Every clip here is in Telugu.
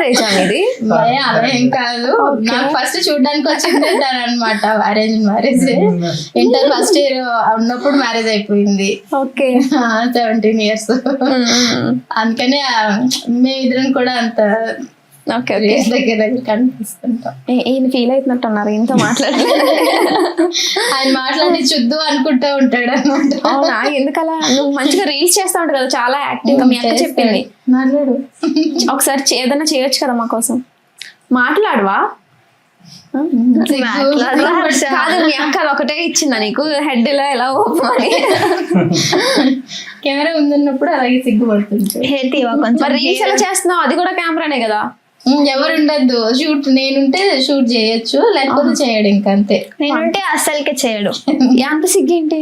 మ్యారేజ్ అనేది? అలా ఏం కాదు, నాకు ఫస్ట్ చూడడానికి వచ్చింది అనమాట. Arrange marriage. Inter first year ఉన్నప్పుడు మ్యారేజ్ అయిపోయింది. ఓకే. 17 years. అందుకనే మేమిద్దరం కూడా అంత ఓకే దగ్గర దగ్గర కనిపిస్తుంటాం. ఈయన ఫీల్ అవుతున్నట్టున్నారు ఇంత మాట్లాడలేదు. ఆయన మాట్లాడి చూద్దు అనుకుంటా ఉంటాడు అనమాట. అవునా? ఎందుకలా? నువ్వు మంచిగా రీల్స్ చేస్తా ఉంటావు కదా, చాలా యాక్టివ్ గా. మీ అక్క చెప్పింది మాట్లాడు, ఒకసారి ఏదైనా చేయొచ్చు కదా మా కోసం. మాట్లాడవా? కాదు, మీ అక్క అది ఒకటే ఇచ్చిందా నీకు హెడ్ ఇలా ఎలా ఓపెన్ అని? కెమెరా ముందున్నప్పుడు అలాగే సిగ్గుపడుతుంది. మరి రీల్స్ ఎలా చేస్తున్నావు? అది కూడా కెమెరానే కదా. ఎవరు ఉండద్దు, షూట్ నేనుంటే షూట్ చేయొచ్చు, లేకపోతే చేయడు. ఇంకంతే. నేనుంటే అస్సలకే చేయడు. ఎంత సిగ్గేంటి?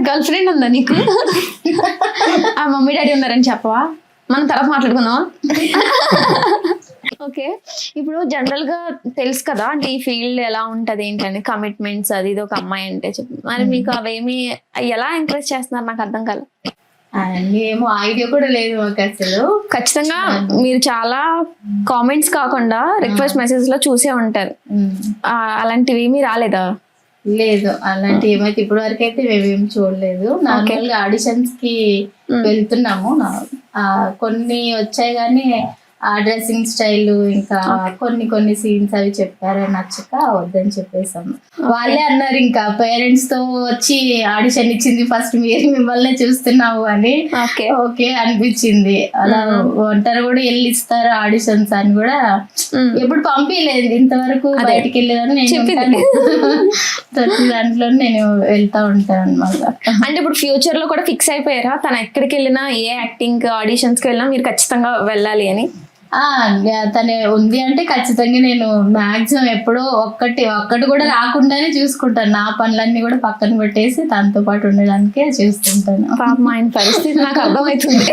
గర్ల్ ఫ్రెండ్ ఉందా నీకు? ఆ మమ్మీ డాడీ ఉన్నారని చెప్పవా? మనం తర్వాత మాట్లాడుకుందాం. ఓకే, ఇప్పుడు జనరల్ గా తెలుసు కదా అంటే ఈ ఫీల్డ్ ఎలా ఉంటది ఏంటని, కమిట్మెంట్స్ అది ఇది. ఒక అమ్మాయి అంటే చెప్పు మరి మీకు అవేమి ఎలా ఎంకరేజ్ చేస్తున్నారు? నాకు అర్థం కాదు. ఏమో ఐడియా కూడా లేదు మాకు అసలు. ఖచ్చితంగా మీరు చాలా కామెంట్స్ కాకుండా రిక్వెస్ట్ మెసేజ్ లో చూసే ఉంటారు. అలాంటివి ఏమీ రాలేదా? లేదు, అలాంటి ఏమైతే ఇప్పటి వరకు అయితే మేమేం చూడలేదు. నార్మల్ గా ఆడిషన్స్ కి వెళ్తున్నాము. కొన్ని వచ్చాయి కానీ ఆ డ్రెస్సింగ్ స్టైల్ ఇంకా కొన్ని సీన్స్ అవి చెప్పారు, నచ్చక వద్దని చెప్పేసాము. వాళ్ళే అన్నారు ఇంకా పేరెంట్స్ తో వచ్చి ఆడిషన్ ఇచ్చింది ఫస్ట్, మిమ్మల్ని చూస్తున్నావు అని. ఓకే అనిపించింది. అలా ఒంటరి కూడా వెళ్ళి ఇస్తారు ఆడిషన్స్ అని కూడా ఎప్పుడు పంపించలేదు ఇంతవరకు. బయటికి వెళ్ళేదని నేను ప్రతి దాంట్లో నేను వెళ్తా ఉంటాను అనమాట. అంటే ఇప్పుడు ఫ్యూచర్ లో కూడా ఫిక్స్ అయిపోయారా తను ఎక్కడికి వెళ్ళినా ఏ యాక్టింగ్ ఆడిషన్స్ కి వెళ్ళినా మీరు ఖచ్చితంగా వెళ్ళాలి అని? తనే ఉంది అంటే ఖచ్చితంగా నేను మాక్సిమం ఎప్పుడో ఒక్కటి కూడా రాకుండానే చూసుకుంటాను. నా పనులన్నీ కూడా పక్కన పెట్టేసి తనతో పాటు ఉండడానికే చూస్తుంటాను. పాపం ఆయన పరిస్థితి నాకు అర్థమవుతుంది.